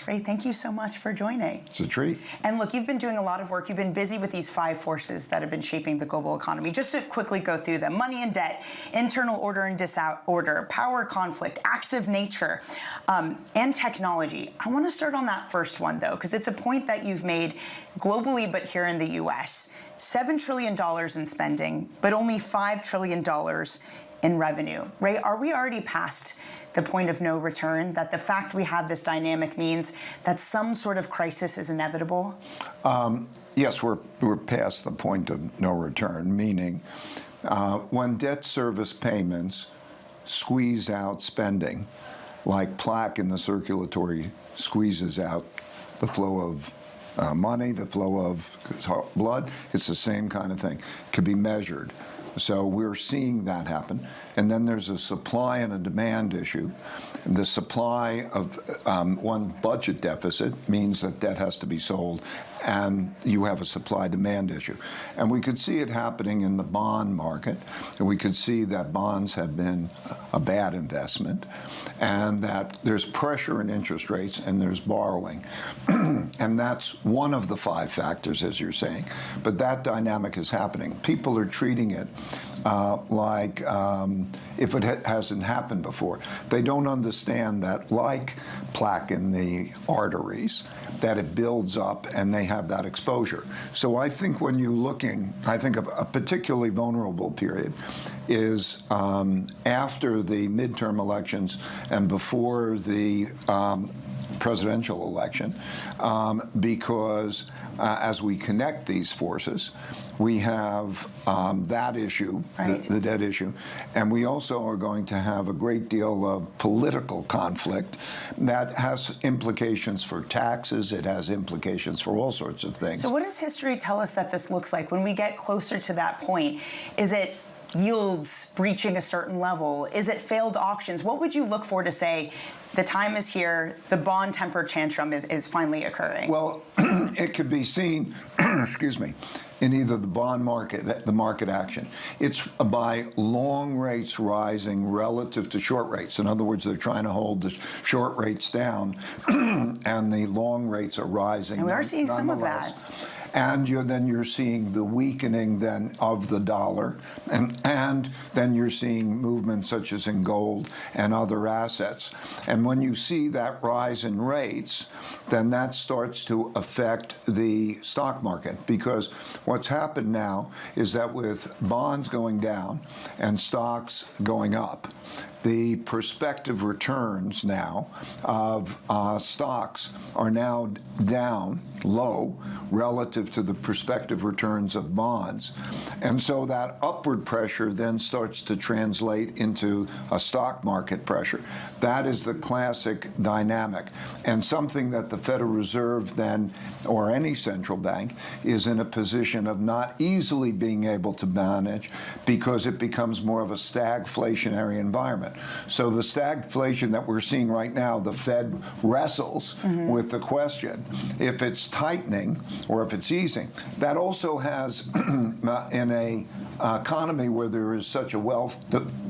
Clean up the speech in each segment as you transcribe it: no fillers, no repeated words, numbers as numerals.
Ray, thank you so much for joining. It's a treat. And look, you've been doing a lot of work. You've been busy with these 5 forces that have been shaping the global economy. Just to quickly go through them: money and debt, internal order and disorder, power conflict, acts of nature, and technology. I want to start on that first one, though, because it's a point that you've made globally, but here in the U.S. $7 trillion in spending, but only $5 trillion in revenue. Ray, are we already past the point of no return, that the fact we have this dynamic means that some sort of crisis is inevitable? Yes, we're past the point of no return, meaning when debt service payments squeeze out spending, like plaque in the circulatory squeezes out the flow of money, the flow of blood, it's the same kind of thing. It could be measured. So we're seeing that happen. And then there's a supply and a demand issue. The supply of one budget deficit means that debt has to be sold, and you have a supply-demand issue. And we could see it happening in the bond market, and we could see that bonds have been a bad investment, and that there's pressure in interest rates and there's borrowing. And that's one of the 5 factors, as you're saying. But that dynamic is happening. People are treating it like if it hasn't happened before. They don't understand that, like plaque in the arteries, that it builds up and they have that exposure. So I think when you're looking, I think a particularly vulnerable period is after the midterm elections and before the presidential election, because as we connect these forces, we have that issue, right, the debt issue, and we also are going to have a great deal of political conflict that has implications for taxes, it has implications for all sorts of things. So what does history tell us that this looks like when we get closer to that point? Is it yields breaching a certain level? Is it failed auctions? What would you look for to say the time is here, the bond temper tantrum is finally occurring? Well, it could be seen, excuse me, in either the bond market, the market action. It's by long rates rising relative to short rates. In other words, they're trying to hold the short rates down, and the long rates are rising. And we are seeing some of that. And then you're seeing the weakening then of the dollar, and then you're seeing movements such as in gold and other assets. And when you see that rise in rates, then that starts to affect the stock market, because what's happened now is that with bonds going down and stocks going up, the prospective returns now of stocks are now down low relative to the prospective returns of bonds. And so that upward pressure then starts to translate into a stock market pressure. That is the classic dynamic, and something that the Federal Reserve then, or any central bank, is in a position of not easily being able to manage, because it becomes more of a stagflationary environment. So the stagflation that we're seeing right now, the Fed wrestles with the question, if it's tightening or if it's easing. That also has, in a economy where there is such a wealth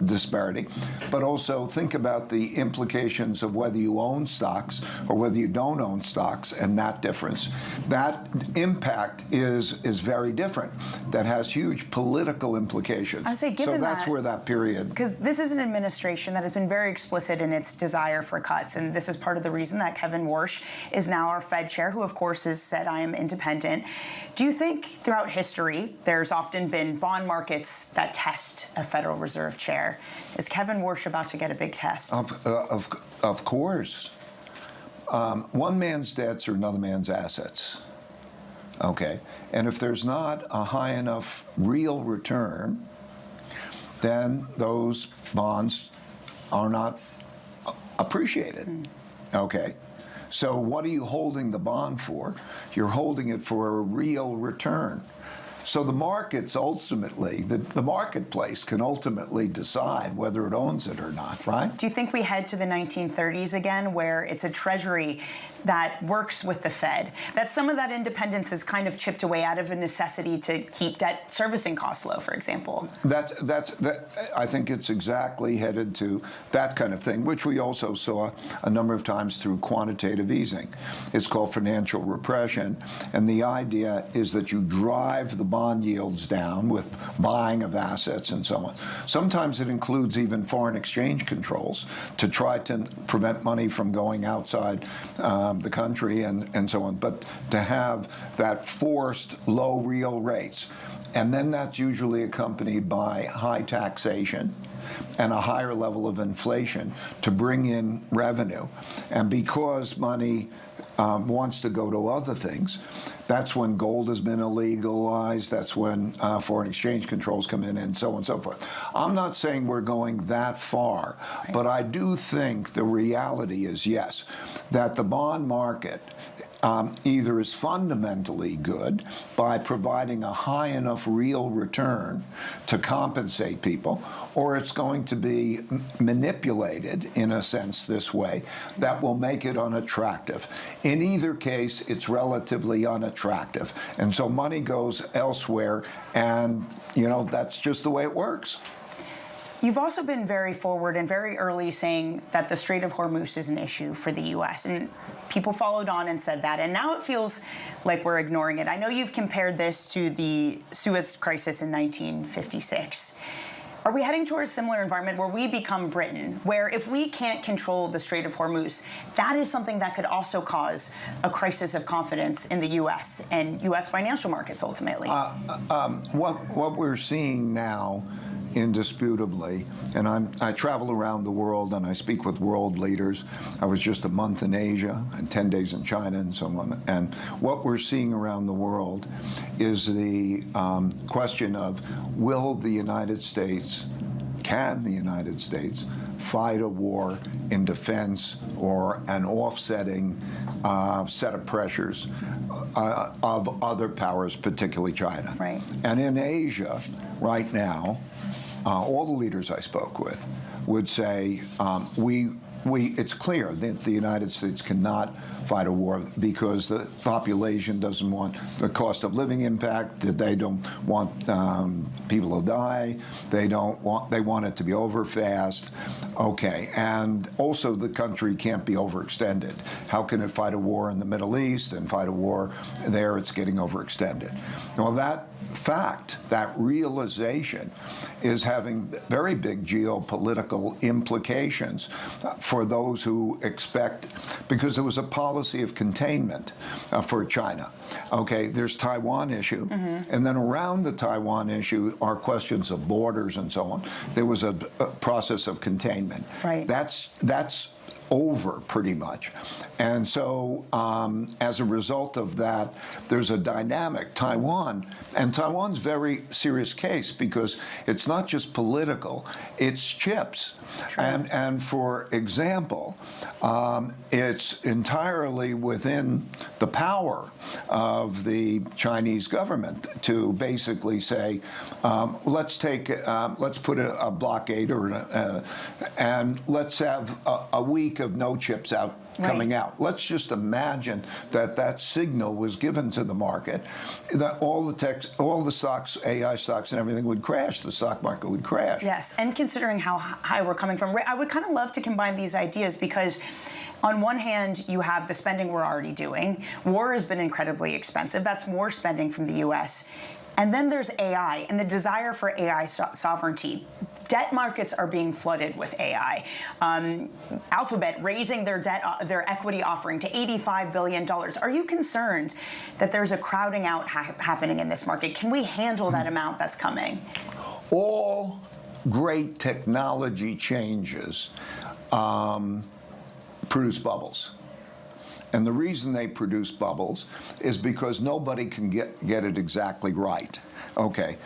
disparity, but also think about the implications of whether you own stocks or whether you don't own stocks, and that difference. That impact is very different. That has huge political implications. I would say, given so that's where that period. Because this is an administration that has been very explicit in its desire for cuts, and this is part of the reason that Kevin Warsh is now our Fed chair, who of course has said, I am independent. Do you think throughout history there's often been bond markets that test a Federal Reserve chair? Is Kevin Warsh about to get a big test? Of course. One man's debts are another man's assets. Okay, and if there's not a high enough real return, then those bonds are not appreciated. Okay, so what are you holding the bond for? You're holding it for a real return. So the markets ultimately, the marketplace can ultimately decide whether it owns it or not, right? Do you think we head to the 1930s again, where it's a treasury that works with the Fed, that some of that independence is kind of chipped away out of a necessity to keep debt servicing costs low, for example? I think it's exactly headed to that kind of thing, which we also saw a number of times through quantitative easing. It's called financial repression, and the idea is that you drive the bond yields down with buying of assets and so on. Sometimes it includes even foreign exchange controls to try to prevent money from going outside the country and so on, but to have that forced low real rates. And then that's usually accompanied by high taxation and a higher level of inflation to bring in revenue. And because money wants to go to other things, that's when gold has been illegalized, that's when foreign exchange controls come in, and so on and so forth. I'm not saying we're going that far, but I do think the reality is, yes, that the bond market either is fundamentally good by providing a high enough real return to compensate people, or it's going to be manipulated in a sense this way that will make it unattractive. In either case, it's relatively unattractive. And so money goes elsewhere, and that's just the way it works. You've also been very forward and very early saying that the Strait of Hormuz is an issue for the U.S., and people followed on and said that, and now it feels like we're ignoring it. I know you've compared this to the Suez Crisis in 1956. Are we heading toward a similar environment where we become Britain, where if we can't control the Strait of Hormuz, that is something that could also cause a crisis of confidence in the U.S. and U.S. financial markets ultimately? What we're seeing now, indisputably, and I travel around the world and I speak with world leaders. I was just a month in Asia and 10 days in China and so on. And what we're seeing around the world is the question of, can the United States fight a war in defense or an offsetting set of pressures of other powers, particularly China? Right. And in Asia right now, all the leaders I spoke with would say, it's clear that the United States cannot fight a war because the population doesn't want the cost of living impact, that they don't want people to die, they want it to be over fast. Okay, and also the country can't be overextended. How can it fight a war in the Middle East and fight a war there? It's getting overextended. Well, that fact, that realization, is having very big geopolitical implications for those who expect, because there was a policy of containment for China. Okay, there's Taiwan issue, and then around the Taiwan issue are questions of borders and so on. There was a process of containment. Right. That's over pretty much. And so as a result of that, there's a dynamic. Taiwan's very serious case because it's not just political, it's chips. True. And for example, it's entirely within the power of the Chinese government to basically say, let's put a blockade and let's have a week of no chips coming out. Let's just imagine that signal was given to the market, that all the stocks, AI stocks and everything would crash. The stock market would crash. Yes, and considering how high we're coming from, I would kind of love to combine these ideas because on one hand, you have the spending we're already doing. War has been incredibly expensive. That's more spending from the U.S. And then there's AI and the desire for AI sovereignty. Debt markets are being flooded with AI. Alphabet raising their equity offering to $85 billion. Are you concerned that there's a crowding out happening in this market? Can we handle that amount that's coming? All great technology changes produce bubbles. And the reason they produce bubbles is because nobody can get it exactly right. Okay,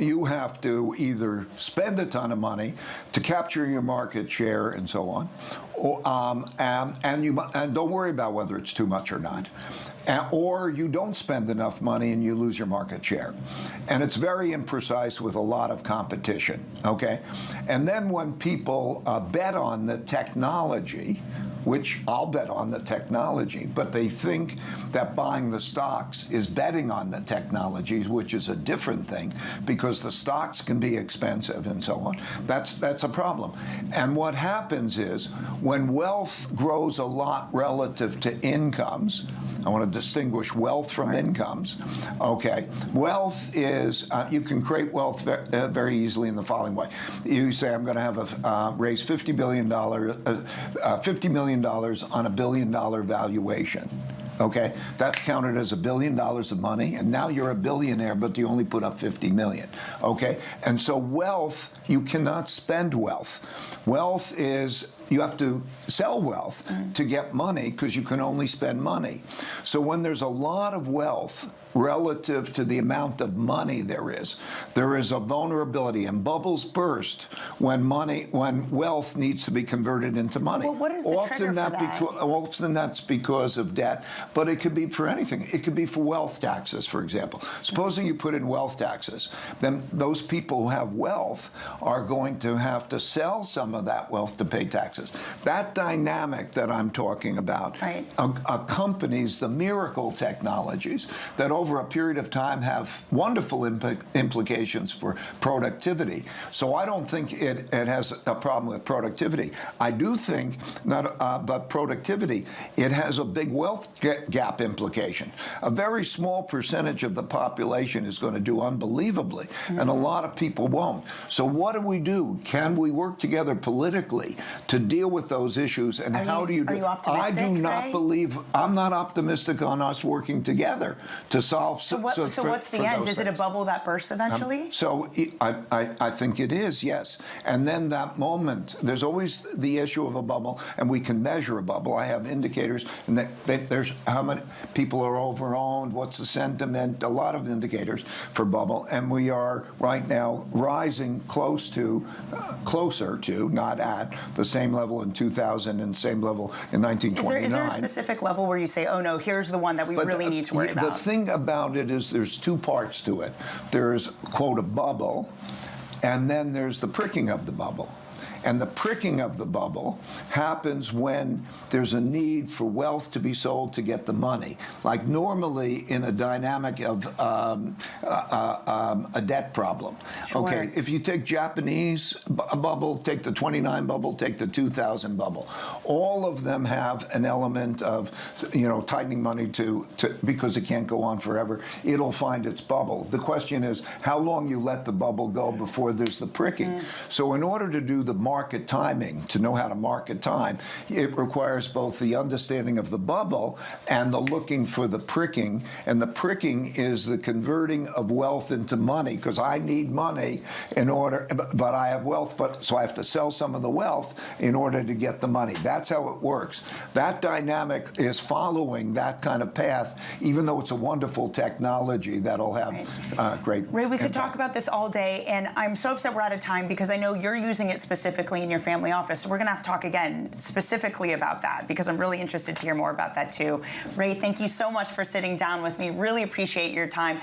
you have to either spend a ton of money to capture your market share and so on, or, and don't worry about whether it's too much or not. Or you don't spend enough money and you lose your market share. And it's very imprecise with a lot of competition, okay? And then when people bet on the technology, which I'll bet on the technology, but they think that buying the stocks is betting on the technologies, which is a different thing, because the stocks can be expensive and so on. That's a problem. And what happens is when wealth grows a lot relative to incomes, I want to distinguish wealth from incomes. Okay, wealth is, you can create wealth very easily in the following way. You say, I'm going to have raise $50 million on $1 billion valuation. Okay, that's counted as $1 billion of money, and now you're a billionaire, but you only put up 50 million. Okay, and so wealth, you cannot spend wealth. Wealth is, you have to sell wealth to get money, because you can only spend money. So when there's a lot of wealth relative to the amount of money there is a vulnerability, and bubbles burst when wealth needs to be converted into money. Well, what is the trigger for that? Often that's because of debt, but it could be for anything. It could be for wealth taxes, for example. Supposing you put in wealth taxes, then those people who have wealth are going to have to sell some of that wealth to pay taxes. That dynamic that I'm talking about accompanies the miracle technologies that over a period of time have wonderful implications for productivity. So I don't think it has a problem with productivity. I do think, but productivity, it has a big wealth gap implication. A very small percentage of the population is going to do unbelievably, and a lot of people won't. So what do? Can we work together politically to deal with those issues, and how do you do it? Are you optimistic, I do not Ray? believe, I'm not optimistic on us working together to solve. So what's the end? Is it a bubble that bursts eventually? So I think it is, yes. And then that moment, there's always the issue of a bubble, and we can measure a bubble. I have indicators, and there's how many people are overowned, what's the sentiment, a lot of indicators for bubble, and we are right now rising closer to, not at, the same level in 2000 and same level in 1929. Is there a specific level where you say, oh no, here's the one that we really need to worry about? The thing about it is there's two parts to it. There's, quote, a bubble, and then there's the pricking of the bubble. And the pricking of the bubble happens when there's a need for wealth to be sold to get the money. Like normally in a dynamic of a debt problem. Sure. Okay, if you take Japanese bubble, take the 29 bubble, take the 2000 bubble. All of them have an element of, tightening money because it can't go on forever. It'll find its bubble. The question is how long you let the bubble go before there's the pricking. So in order to do the market timing, to know how to market time, it requires both the understanding of the bubble and the looking for the pricking. And the pricking is the converting of wealth into money, because I need money in order, but I have wealth, so I have to sell some of the wealth in order to get the money. That's how it works. That dynamic is following that kind of path, even though it's a wonderful technology that'll have great Ray, we could impact. talk about this all day, and I'm so upset we're out of time because I know you're using it specifically in your family office. So we're going to have to talk again specifically about that, because I'm really interested to hear more about that too. Ray, thank you so much for sitting down with me. Really appreciate your time.